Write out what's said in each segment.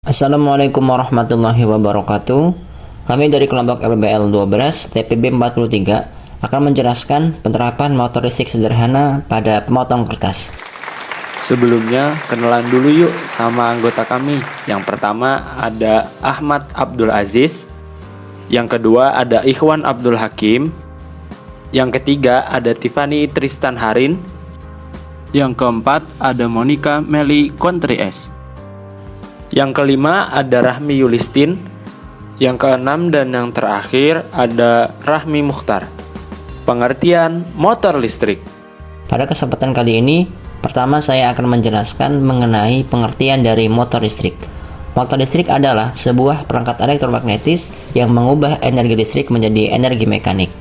Assalamualaikum warahmatullahi wabarakatuh. Kami dari kelompok LBL 12 TPB 43 akan menjelaskan penerapan motor listrik sederhana pada pemotong kertas. Sebelumnya, kenalan dulu yuk sama anggota kami. Yang pertama ada Ahmad Abdul Aziz. Yang kedua ada Ikhwan Abdul Hakim. Yang ketiga ada Tiffany Tristan Harin. Yang keempat ada Monica Meli Contries. Yang kelima ada Rahmi Yulistin. Yang keenam dan yang terakhir ada Rahmi Mukhtar. Pengertian motor listrik. Pada kesempatan kali ini, pertama saya akan menjelaskan mengenai pengertian dari motor listrik. Motor listrik adalah sebuah perangkat elektromagnetis yang mengubah energi listrik menjadi energi mekanik.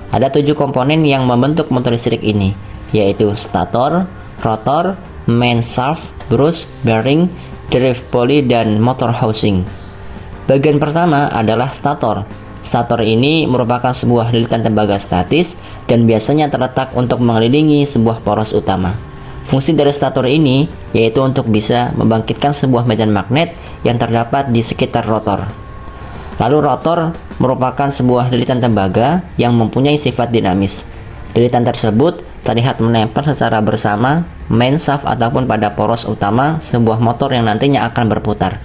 Ada 7 komponen yang membentuk motor listrik ini, yaitu stator, rotor, main shaft, brush, bearing, drive pulley, dan motor housing. Bagian pertama adalah stator. Stator ini merupakan sebuah lilitan tembaga statis dan biasanya terletak untuk mengelilingi sebuah poros utama. Fungsi dari stator ini yaitu untuk bisa membangkitkan sebuah medan magnet yang terdapat di sekitar rotor. Lalu rotor merupakan sebuah lilitan tembaga yang mempunyai sifat dinamis. Lilitan tersebut terlihat menempel secara bersama main shaft ataupun pada poros utama sebuah motor yang nantinya akan berputar.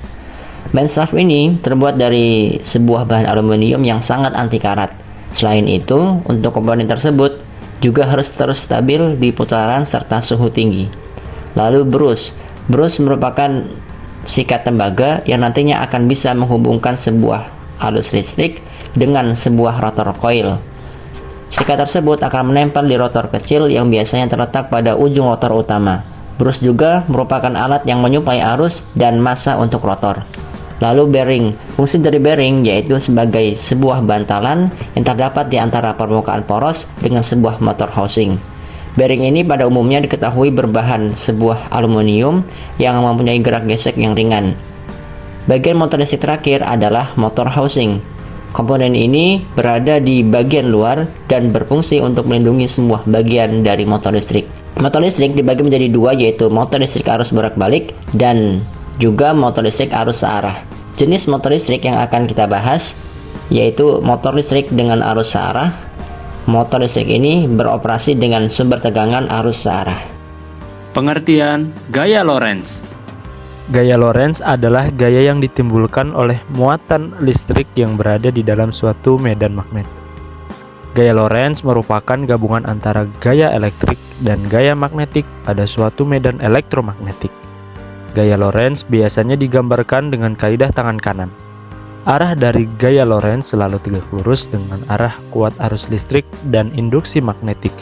Main shaft ini terbuat dari sebuah bahan aluminium yang sangat anti karat. Selain itu, untuk komponen tersebut juga harus terus stabil di putaran serta suhu tinggi. Lalu brush merupakan sikat tembaga yang nantinya akan bisa menghubungkan sebuah arus listrik dengan sebuah rotor coil. Sikat tersebut akan menempel di rotor kecil yang biasanya terletak pada ujung rotor utama. Brush juga merupakan alat yang menyuplai arus dan massa untuk rotor. Lalu bearing. Fungsi dari bearing yaitu sebagai sebuah bantalan yang terdapat di antara permukaan poros dengan sebuah motor housing. Bearing ini pada umumnya diketahui berbahan sebuah aluminium yang mempunyai gerak gesek yang ringan. Bagian motor listrik terakhir adalah motor housing. Komponen ini berada di bagian luar dan berfungsi untuk melindungi semua bagian dari motor listrik. Motor listrik dibagi menjadi 2, yaitu motor listrik arus bolak-balik dan juga motor listrik arus searah. Jenis motor listrik yang akan kita bahas yaitu motor listrik dengan arus searah. Motor listrik ini beroperasi dengan sumber tegangan arus searah. Pengertian gaya Lorentz. Gaya Lorentz adalah gaya yang ditimbulkan oleh muatan listrik yang berada di dalam suatu medan magnet. Gaya Lorentz merupakan gabungan antara gaya elektrik dan gaya magnetik pada suatu medan elektromagnetik. Gaya Lorentz biasanya digambarkan dengan kaidah tangan kanan. Arah dari gaya Lorentz selalu tegak lurus dengan arah kuat arus listrik dan induksi magnetik.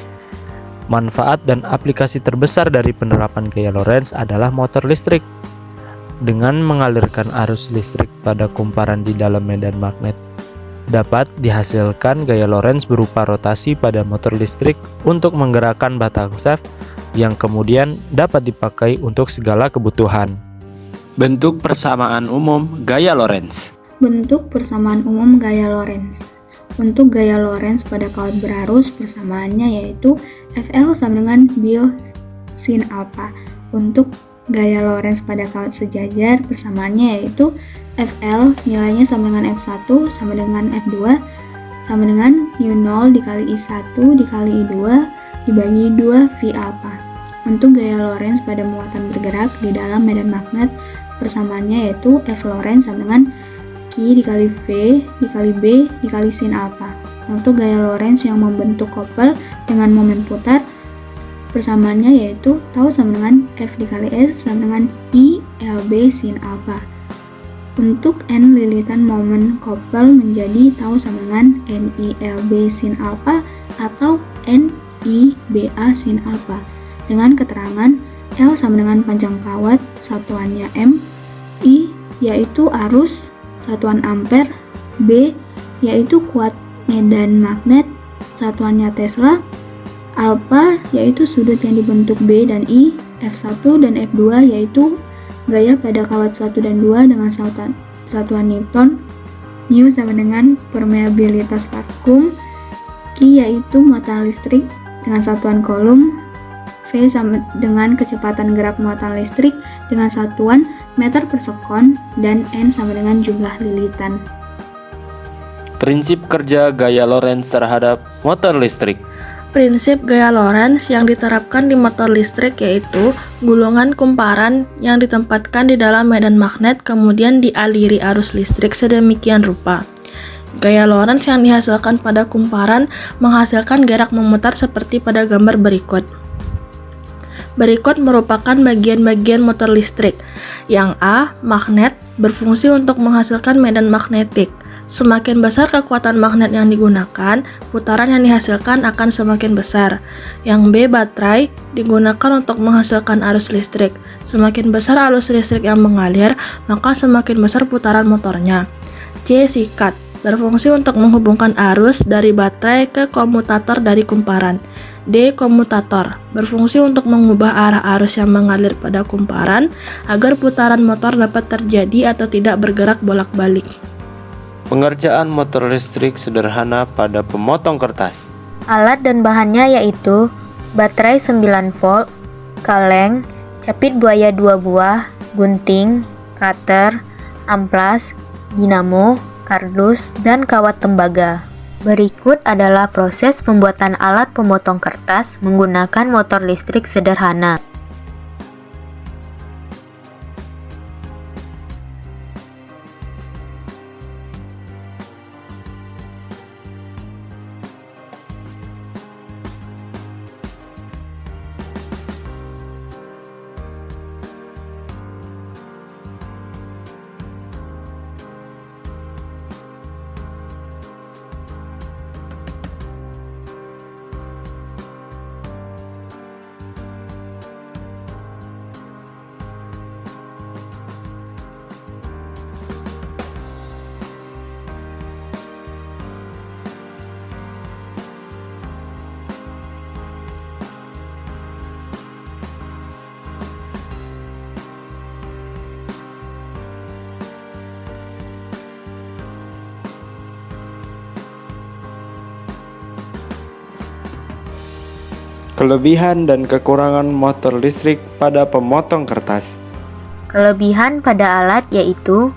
Manfaat dan aplikasi terbesar dari penerapan gaya Lorentz adalah motor listrik. Dengan mengalirkan arus listrik pada kumparan di dalam medan magnet, dapat dihasilkan gaya Lorentz berupa rotasi pada motor listrik untuk menggerakkan batang shaft yang kemudian dapat dipakai untuk segala kebutuhan. Bentuk persamaan umum gaya Lorentz. Bentuk persamaan umum gaya Lorentz. Untuk gaya Lorentz pada kawat berarus, persamaannya yaitu FL sama dengan bil sin alpha. Untuk gaya Lorentz pada kawat sejajar, persamaannya yaitu FL nilainya sama dengan F1 sama dengan F2 sama dengan U0 dikali I1 dikali I2 dibagi 2 V alpha. Untuk gaya Lorentz pada muatan bergerak di dalam medan magnet, persamaannya yaitu F Lorentz sama dengan Q dikali V dikali B dikali sin alpha. Untuk gaya Lorentz yang membentuk kopel dengan momen putar, persamaannya yaitu tau sama dengan F dikali S sama dengan I LB sin alpha. Untuk N lilitan momen kopel menjadi tau sama dengan NI LB sin alpha atau NI BA sin alpha. Dengan keterangan L sama dengan panjang kawat, satuannya M, I yaitu arus, satuan ampere, B yaitu kuat medan magnet, satuannya Tesla, alpha yaitu sudut yang dibentuk B dan I, F1 dan F2 yaitu gaya pada kawat 1 dan 2 dengan satuan Newton, Nu sama dengan permeabilitas vakum, Q yaitu muatan listrik dengan satuan Coulomb, V sama dengan kecepatan gerak muatan listrik dengan satuan meter per sekon, dan N sama dengan jumlah lilitan. Prinsip kerja gaya Lorentz terhadap motor listrik. Prinsip gaya Lorentz yang diterapkan di motor listrik yaitu gulungan kumparan yang ditempatkan di dalam medan magnet kemudian dialiri arus listrik sedemikian rupa. Gaya Lorentz yang dihasilkan pada kumparan menghasilkan gerak memutar seperti pada gambar berikut. Berikut merupakan bagian-bagian motor listrik. Yang A, magnet, berfungsi untuk menghasilkan medan magnetik. Semakin besar kekuatan magnet yang digunakan, putaran yang dihasilkan akan semakin besar. Yang B, baterai, digunakan untuk menghasilkan arus listrik. Semakin besar arus listrik yang mengalir, maka semakin besar putaran motornya. C, sikat, berfungsi untuk menghubungkan arus dari baterai ke komutator dari kumparan. D, komutator, berfungsi untuk mengubah arah arus yang mengalir pada kumparan agar putaran motor dapat terjadi atau tidak bergerak bolak-balik. Pengerjaan motor listrik sederhana pada pemotong kertas. Alat dan bahannya yaitu baterai 9 volt, kaleng, capit buaya 2 buah, gunting, cutter, amplas, dinamo, kardus, dan kawat tembaga. Berikut adalah proses pembuatan alat pemotong kertas menggunakan motor listrik sederhana. Kelebihan dan kekurangan motor listrik pada pemotong kertas. Kelebihan pada alat yaitu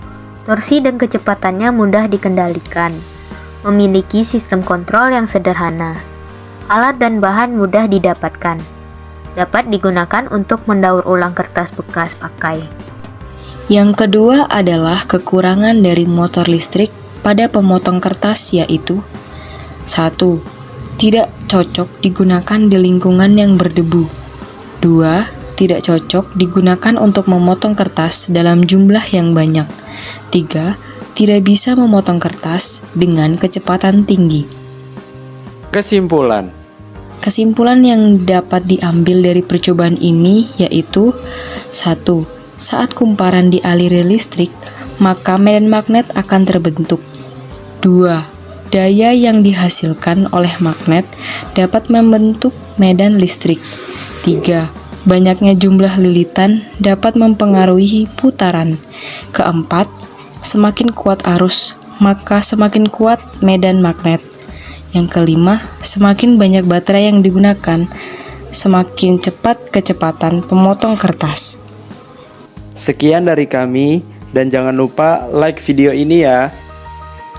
torsi dan kecepatannya mudah dikendalikan, memiliki sistem kontrol yang sederhana, alat dan bahan mudah didapatkan, dapat digunakan untuk mendaur ulang kertas bekas pakai. Yang kedua adalah kekurangan dari motor listrik pada pemotong kertas yaitu 1. Tidak cocok digunakan di lingkungan yang berdebu. 2. Tidak cocok digunakan untuk memotong kertas dalam jumlah yang banyak. 3. Tidak bisa memotong kertas dengan kecepatan tinggi. Kesimpulan. Kesimpulan yang dapat diambil dari percobaan ini yaitu 1. Saat kumparan dialiri listrik, maka medan magnet akan terbentuk. 2. Daya yang dihasilkan oleh magnet dapat membentuk medan listrik. 3. Banyaknya jumlah lilitan dapat mempengaruhi putaran. 4. Semakin kuat arus, maka semakin kuat medan magnet. Yang 5. Semakin banyak baterai yang digunakan, semakin cepat kecepatan pemotong kertas. Sekian dari kami, dan jangan lupa like video ini ya.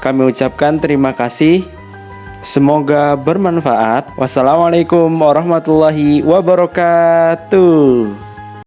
Kami ucapkan terima kasih. Semoga bermanfaat. Wassalamualaikum warahmatullahi wabarakatuh.